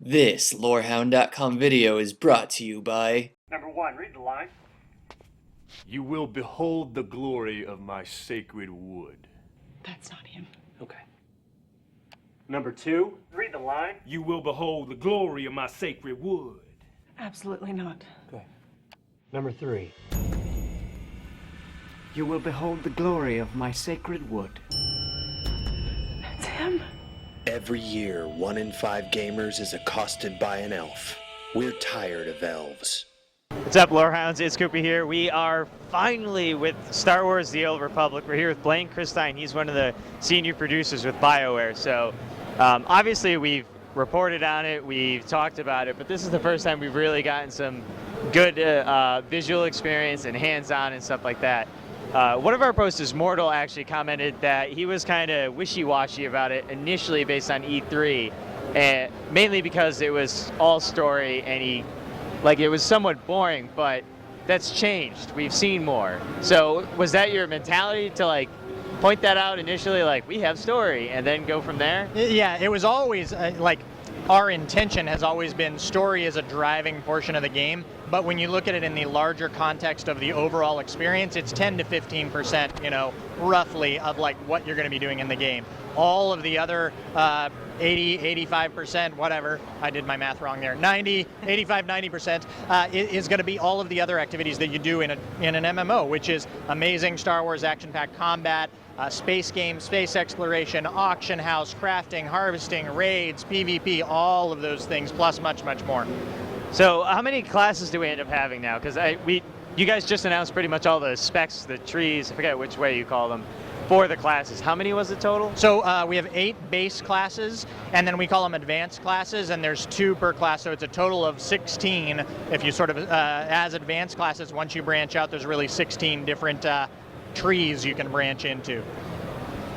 This Lorehound.com video is brought to you by... Number 1, read the line. You will behold the glory of my sacred wood. That's not him. Okay. Number 2, read the line. You will behold the glory of my sacred wood. Absolutely not. Okay. Number 3. You will behold the glory of my sacred wood. That's him. Every year, 1 in 5 gamers is accosted by an elf. We're tired of elves. What's up, Lorehounds? It's Koopy here. We are finally with Star Wars The Old Republic. We're here with Blaine Christine. He's one of the senior producers with BioWare. So obviously we've reported on it, we've talked about it, but this is the first time we've really gotten some good visual experience and hands-on and stuff like that. One of our posters, Mortal, actually commented that he was kind of wishy-washy about it initially based on E3, and mainly because it was all story and it was somewhat boring, but that's changed. We've seen more. So was that your mentality to point that out initially, we have story, and then go from there? Yeah, it was always our intention has always been story is a driving portion of the game, but when you look at it in the larger context of the overall experience, it's 10 to 15%, roughly, of what you're going to be doing in the game. All of the other 80, 85%, whatever, I did my math wrong there, 90, 85, 90% is going to be all of the other activities that you do in an MMO, which is amazing Star Wars action-packed combat, space games, space exploration, auction house, crafting, harvesting, raids, PvP, all of those things, plus much, much more. So how many classes do we end up having now? Because you guys just announced pretty much all the specs, the trees, I forget which way you call them, for the classes. How many was it total? So we have 8 base classes, and then we call them advanced classes, and there's 2 per class, so it's a total of 16. If you sort of, as advanced classes, once you branch out, there's really 16 different trees you can branch into.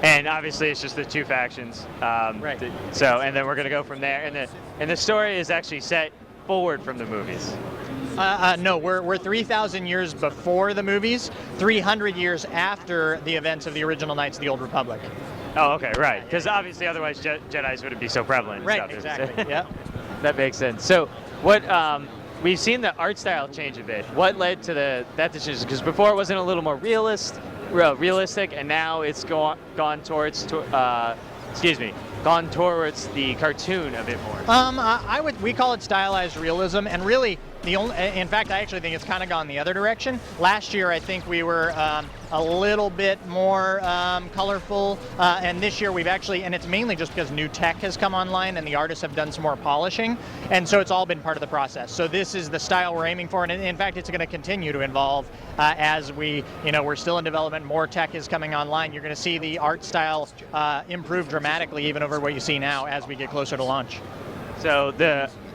And obviously it's just the 2 factions. Right. So, and then we're gonna go from there. And the story is actually set forward from the movies. No, we're 3,000 years before the movies, 300 years after the events of the original Knights of the Old Republic. Oh, okay, right. Because obviously otherwise Jedis wouldn't be so prevalent. Right, and stuff. exactly, yeah. That makes sense. So what, we've seen the art style change a bit. What led to that decision? Because before it wasn't a little more realistic, and now it's gone towards the cartoon a bit more. We call it stylized realism, and really in fact, I actually think it's kind of gone the other direction. Last year, I think we were a little bit more colorful, and this year we've actually, and it's mainly just because new tech has come online and the artists have done some more polishing, and so it's all been part of the process. So this is the style we're aiming for, and in fact, it's going to continue to evolve as we're still in development. More tech is coming online. You're going to see the art style improve dramatically, even over what you see now as we get closer to launch. So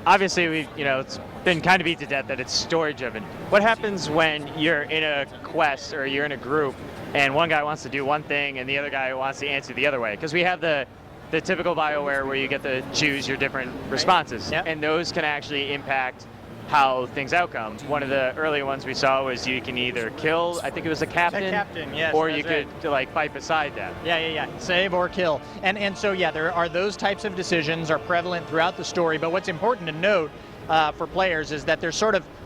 obviously it's been kind of beat to death that it's story driven. What happens when you're in a quest or you're in a group and one guy wants to do one thing and the other guy wants to answer the other way? Because we have the typical BioWare where you get to choose your different responses, yep. And those can actually impact how things outcome. One of the early ones we saw was you can either kill, I think it was a captain, yes, or you could fight beside them. Yeah. Save or kill. And so yeah, there are those types of decisions are prevalent throughout the story, but what's important to note for players is that there's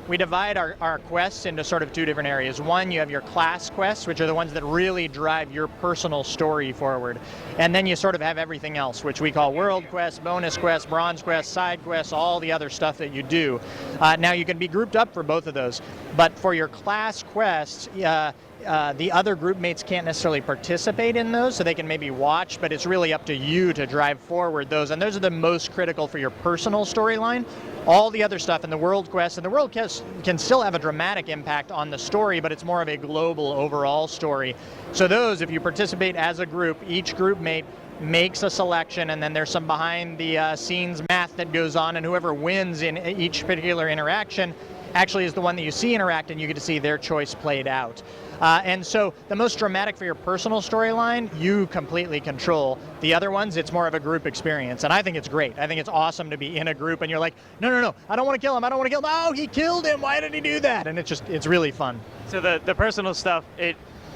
we divide our quests into sort of 2 different areas. One, you have your class quests, which are the ones that really drive your personal story forward. And then you sort of have everything else, which we call world quests, bonus quests, bronze quests, side quests, all the other stuff that you do. Now you can be grouped up for both of those, but for your class quests, the other group mates can't necessarily participate in those, so they can maybe watch, but it's really up to you to drive forward those, and those are the most critical for your personal storyline. All the other stuff in the world quests, and the world quests can still have a dramatic impact on the story, but it's more of a global overall story. So those, if you participate as a group, each group mate makes a selection, and then there's some behind the scenes math that goes on, and whoever wins in each particular interaction actually is the one that you see interact, and you get to see their choice played out. And so the most dramatic for your personal storyline, you completely control. The other ones, it's more of a group experience. And I think it's great. I think it's awesome to be in a group and you're like, no, I don't want to kill him. I don't want to kill him. Oh, he killed him. Why did he do that? And it's really fun. So the personal stuff,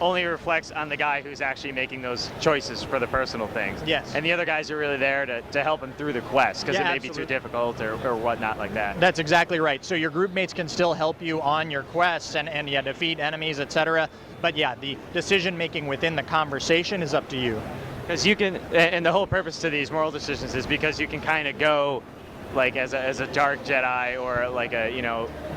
only reflects on the guy who's actually making those choices for the personal things. Yes. And the other guys are really there to help him through the quest because Yeah, it may be too absolutely. difficult or whatnot like that. That's exactly right. So your group mates can still help you on your quests and yeah, defeat enemies, etc. But yeah, the decision making within the conversation is up to you. Because you can, and the whole purpose to these moral decisions is because you can kind of go, like as a dark Jedi, or like a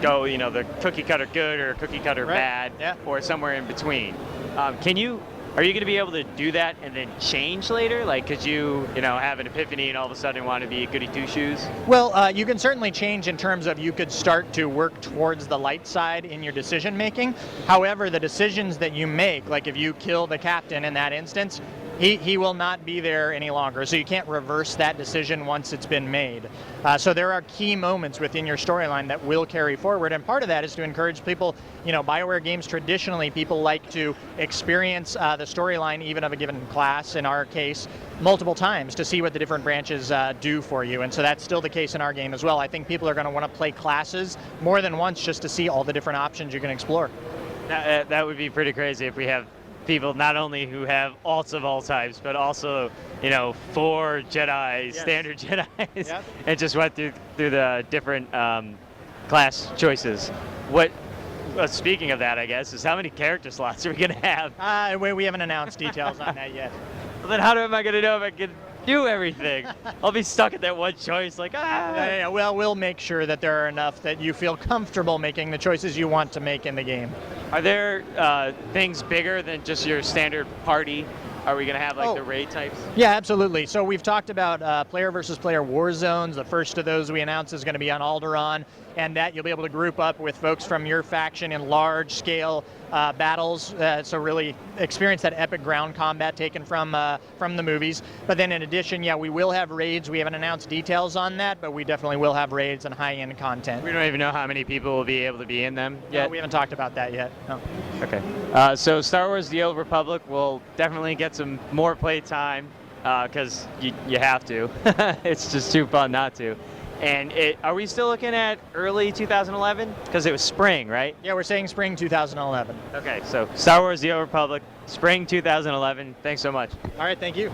go the cookie cutter good or cookie cutter Right. bad, Yeah. or somewhere in between. Are you going to be able to do that and then change later? Like, could you have an epiphany and all of a sudden want to be goody two shoes? Well, you can certainly change in terms of you could start to work towards the light side in your decision making. However, the decisions that you make, like if you kill the captain in that instance, he will not be there any longer. So you can't reverse that decision once it's been made. So there are key moments within your storyline that will carry forward. And part of that is to encourage people, BioWare games, traditionally people like to experience the storyline even of a given class, in our case, multiple times to see what the different branches do for you. And so that's still the case in our game as well. I think people are going to want to play classes more than once just to see all the different options you can explore. That would be pretty crazy if we have people not only who have alts of all types, but also 4 Jedi, Yes. standard Jedis, Yep. and just went through the different class choices. What? Speaking of that, I guess, is how many character slots are we gonna have? We haven't announced details on that yet. Well, then how am I gonna know if I can do everything? I'll be stuck at that one choice, like Yeah, well, we'll make sure that there are enough that you feel comfortable making the choices you want to make in the game. Are there things bigger than just your standard party? Are we gonna have like the raid types? Yeah, absolutely. So we've talked about player versus player war zones. The first of those we announced is going to be on Alderaan, and that you'll be able to group up with folks from your faction in large-scale battles. So really experience that epic ground combat taken from the movies. But then in addition, yeah, we will have raids. We haven't announced details on that, but we definitely will have raids and high-end content. We don't even know how many people will be able to be in them Yeah, yet. we haven't talked about that yet. No. Okay. So Star Wars: The Old Republic will definitely get some more play time because you have to. It's just too fun not to. And are we still looking at early 2011? Because it was spring, right? Yeah, we're saying spring 2011. Okay, so Star Wars: The Old Republic, spring 2011. Thanks so much. All right, thank you.